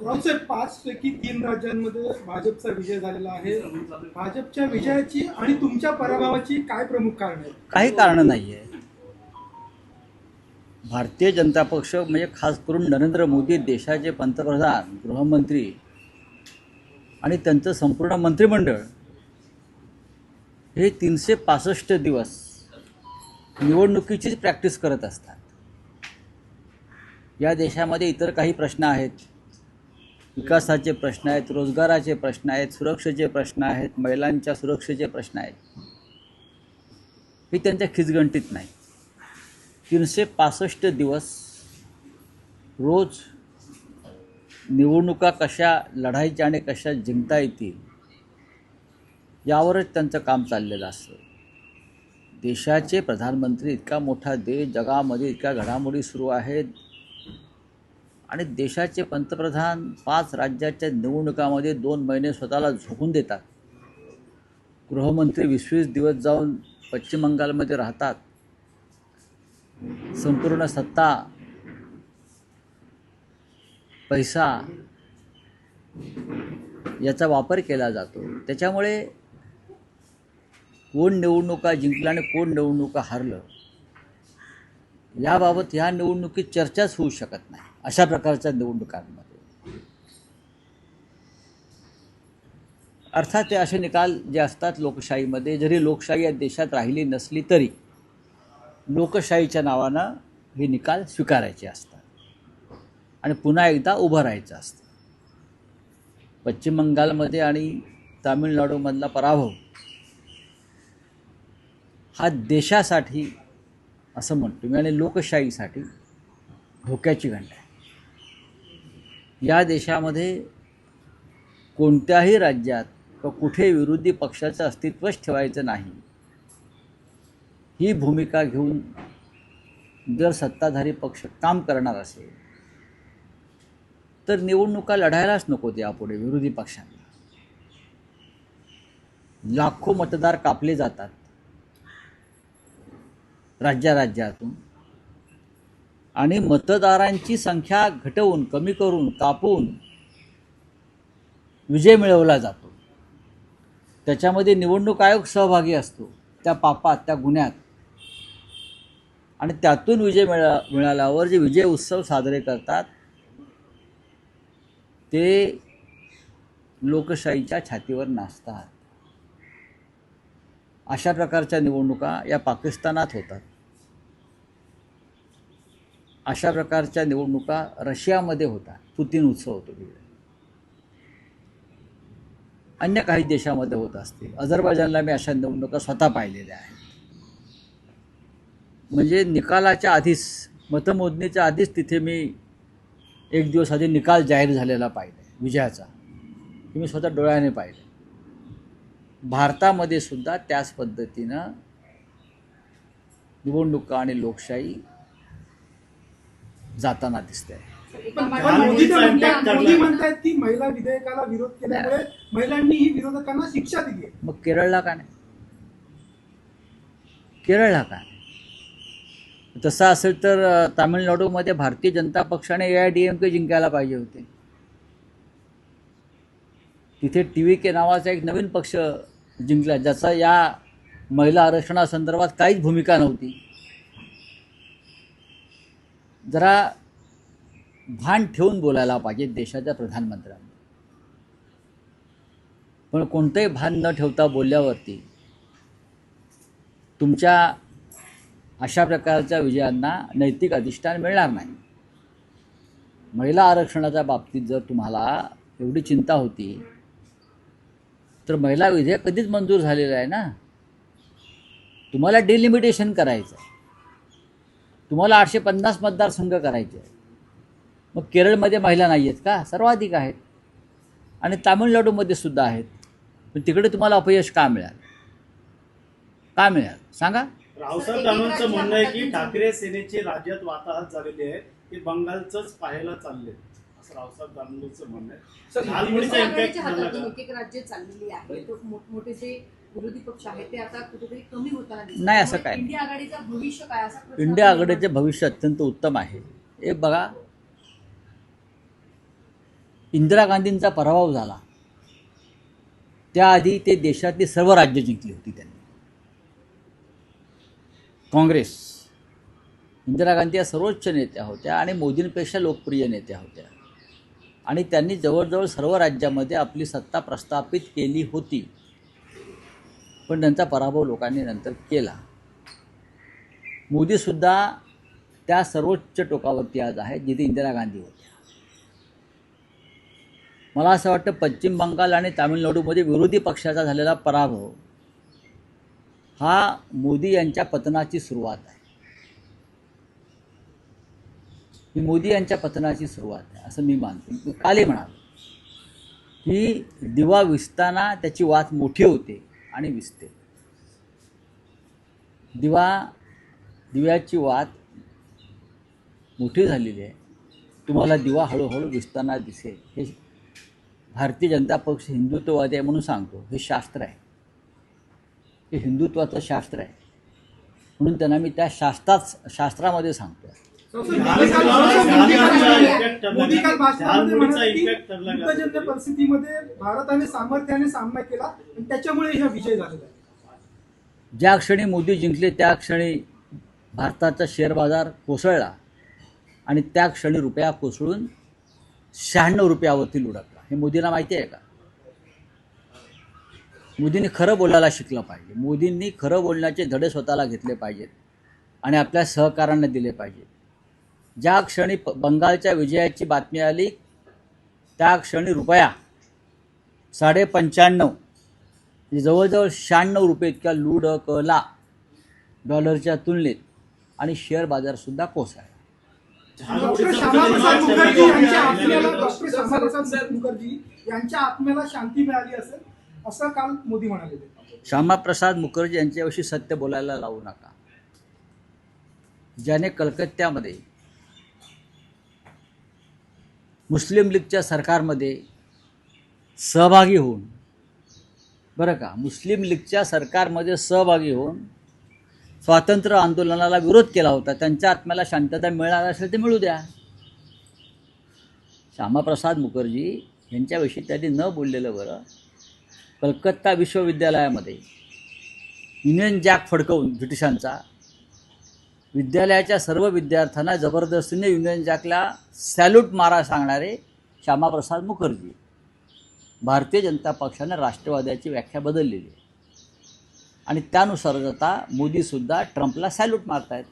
रावसाहेब, 5 पैकी 3 राज्यांमध्ये भाजपचा विजय झालेला आहे. भाजपच्या विजयाची आणि तुमच्या पराभवाची काय प्रमुख कारण आहे? काही कारण नाही आहे. भारतीय जनता पक्ष म्हणजे खास करून नरेंद्र मोदी देशाचे पंतप्रधान, गृहमंत्री आणि त्यांचं संपूर्ण मंत्रिमंडळ हे 365 दिवस निवडणुकीचीच प्रॅक्टिस करत असतात. या देशामध्ये इतर काही प्रश्न आहेत, विकासाचे प्रश्न आहेत, रोजगाराचे प्रश्न आहेत, सुरक्षेचे प्रश्न आहेत, महिलांच्या सुरक्षेचे प्रश्न आहेत. हे त्यांच्या खिचगणतीत नाही. 365 दिवस रोज निवडणुका कशा लढायच्या आणि कशा जिंकता येतील यावरच त्यांचं काम चाललेलं असतं. देशाचे प्रधानमंत्री, इतका मोठा देश, जगामध्ये इतक्या घडामोडी सुरू आहेत आणि देशाचे पंतप्रधान 5 राज्याच्या निवडणुकामध्ये 2 महिने स्वतःला झोकून देतात. गृहमंत्री 20-20 दिवस जाऊन पश्चिम बंगालमध्ये राहतात. संपूर्ण सत्ता, पैसा याचा वापर केला जातो. त्याच्यामुळे कोण निवडणुका जिंकला आणि कोण निवडणुका हारलं याबाबत ह्या निवडणुकीत चर्चाच होऊ शकत नाही. अशा प्रकारच्या निवडणुकांमध्ये अर्थात ते असे निकाल जे असतात लोकशाहीमध्ये, जरी लोकशाही या देशात राहिली नसली तरी लोकशाहीच्या नावानं हे निकाल स्वीकारायचे असतात आणि पुन्हा एकदा उभं राहायचं असतं. पश्चिम बंगालमध्ये आणि तामिळनाडूमधला पराभव हा देशासाठी असं म्हणतो मी आणि लोकशाहीसाठी धोक्याची घंटा आहे. या देशामध्ये कोणत्याही राज्यात किंवा कुठे विरोधी पक्षाचं अस्तित्वच ठेवायचं नाही ही भूमिका घेऊन जर सत्ताधारी पक्ष काम करणार असेल तर निवडणुका लढायलाच नको यापुढे विरोधी पक्षांना. लाखो मतदार कापले जातात राज्यातून आणि मतदारांची संख्या घटवून, कमी करून, कापून विजय मिळवला जातो. त्याच्यामध्ये निवडणूक आयोग सहभागी असतो त्या पापात, त्या गुन्ह्यात. आणि त्यातून विजय मिळाल्यावर जे विजय उत्सव साजरे करतात ते लोकशाहीच्या छातीवर नाचतात. अशा प्रकारच्या निवडणुका या पाकिस्तानात होतात. अशा प्रकारच्या निवडणुका रशियामध्ये होतात, पुतिन उत्सव होतो तिकडे. अन्य काही देशामध्ये होत असतील. अझरबैजानला मी अशा निवडणुका स्वतः पाहिलेल्या आहेत. म्हणजे निकालाच्या आधीच, मतमोजणीच्या आधीच तिथे मी एक दिवस आधी निकाल जाहीर झालेला पाहिला विजयाचा, की मी स्वतः डोळ्याने पाहिलं. भारतामध्ये सुद्धा त्याच पद्धतीनं निवडणुका आणि लोकशाही जाताना दिसते. मोदी म्हणतात की महिला विधेयकाला विरोध केल्यामुळे महिलांनी ही विरोधकांना शिक्षा दिली. मग केरळला का नाही? केरळला का नाही? तसं असेल तर तामिळनाडूमध्ये भारतीय जनता पक्षाने AIADMK जिंकायला पाहिजे होते. तिथे TVK नावाचा एक नवीन पक्ष जिंकला ज्याचा या महिला आरक्षणासंदर्भात काहीच भूमिका नव्हती. जरा भान ठेवून बोलायला पाहिजे देशाच्या प्रधानमंत्र्यांनी. पण कोणतंही भान न ठेवता बोलल्यावरती तुमच्या अशा प्रकारच्या विजयांना नैतिक अधिष्ठान मिळणार नाही. महिला आरक्षणाच्या बाबतीत जर तुम्हाला एवढी चिंता होती तर महिला विधेयक कधीच मंजूर झालेलं आहे ना. तुम्हाला डिलिमिटेशन करायचं आहे, तुम्हाला 850 मतदारसंघ करायचे आहेत. मग केरळमध्ये महिला नाही आहेत का? सर्वाधिक आहेत. आणि तामिळनाडूमध्ये सुद्धा आहेत. पण तिकडे तुम्हाला अपयश का मिळालं? का मिळालं सांगा? रावसाहेब दानवेंचं म्हणणं आहे की ठाकरे सेनेचे राज्यात वाताहत झालेले आहे, ते बंगालचंच पाहायला चालले, असं रावसाहेब दानवेंचं म्हणणं आहे. राज्य चाललेली आहे, मोठमोठे जे विरोधी पक्ष आहेत ते आता कुठेतरी कमी होताना दिसतात. नाही, असं काय. इंडिया आघाडीचं भविष्य काय? असं इंडिया आघाडीचे भविष्य अत्यंत उत्तम आहे. हे बघा, इंदिरा गांधींचा पराभव झाला त्याआधी ते देशातली सर्व राज्य जिंकली होती त्यांनी. काँग्रेस, इंदिरा गांधी या सर्वोच्च नेत्या होत्या आणि मोदींपेक्षा लोकप्रिय नेत्या होत्या आणि त्यांनी जवळजवळ सर्व राज्यामध्ये आपली सत्ता प्रस्थापित केली होती, पण त्यांचा पराभव लोकांनी नंतर केला. मोदीसुद्धा त्या सर्वोच्च टोकावरती आज आहे जिथे इंदिरा गांधी होत्या. मला असं वाटतं पश्चिम बंगाल आणि तामिळनाडूमध्ये विरोधी पक्षाचा झालेला पराभव हा मोदी यांच्या पतनाची सुरुवात आहे. ही मोदी यांच्या पतनाची सुरुवात आहे असं मी मानतो. मी कालही म्हणालो की दिवा विझताना त्याची वात मोठी होते आणि विझते. दिव्याची वात मोठी झालेली आहे. तुम्हाला दिवा हळूहळू विझताना दिसेल. हे भारतीय जनता पक्ष हिंदुत्ववादी आहे म्हणून सांगतो. हे शास्त्र आहे, हे हिंदुत्वाचं शास्त्र आहे म्हणून त्यांना मी त्या शास्त्रामध्ये सांगतो. मोदी काल भाषणामध्ये म्हणाले की युद्धजन्य परिस्थितीमध्ये भारताने सामर्थ्याने सामना केला आणि त्याच्यामुळे हा विजय झालेला आहे. ज्या क्षणी मोदी जिंकले त्या क्षणी भारताचा शेअर बाजार कोसळला आणि त्या क्षणी रुपया कोसळून 96 रुपयावरती लुढकला. हे मोदींना माहिती आहे का? मोदींनी खरं बोलायला शिकलं पाहिजे. मोदींनी खरं बोलण्याचे धडे स्वतःला घेतले पाहिजेत आणि आपल्या सहकाऱ्यांना दिले पाहिजेत. ज्या क्षणी बंगालच्या विजयाची बातमी आली त्या क्षणी रुपया 95.5 म्हणजे जवळजवळ 96 रुपये इतक्या लुढकला डॉलरच्या तुलनेत आणि शेअर बाजारसुद्धा कोसळला. डॉक्टर श्यामाप्रसाद मुखर्जी यांच्या आत्म्याला शांती मिळाली असेल असं काल मोदी म्हणाले. श्यामाप्रसाद मुखर्जी यांच्याविषयी सत्य बोलायला लावू नका. ज्याने कलकत्त्यामध्ये मुस्लिम लीगच्या सरकारमध्ये सहभागी होऊन मुस्लिम लीगच्या सरकारमध्ये सहभागी होऊन स्वातंत्र्य आंदोलनाला विरोध केला होता, त्यांच्या आत्म्याला शांतता मिळणार असेल ते मिळू द्या. श्यामाप्रसाद मुखर्जी यांच्याविषयी त्यांनी न बोललेलं बरं. कलकत्ता विश्वविद्यालयामध्ये युनियन जॅक फडकवून ब्रिटिशांचा विद्यालयाच्या सर्व विद्यार्थ्यांना जबरदस्तीने युनियन जॅकला सॅल्यूट मारा सांगणारे श्यामाप्रसाद मुखर्जी. भारतीय जनता पक्षाने राष्ट्रवादाची व्याख्या बदललेली आहे आणि त्यानुसारच आता मोदीसुद्धा ट्रम्पला सॅल्यूट मारत आहेत.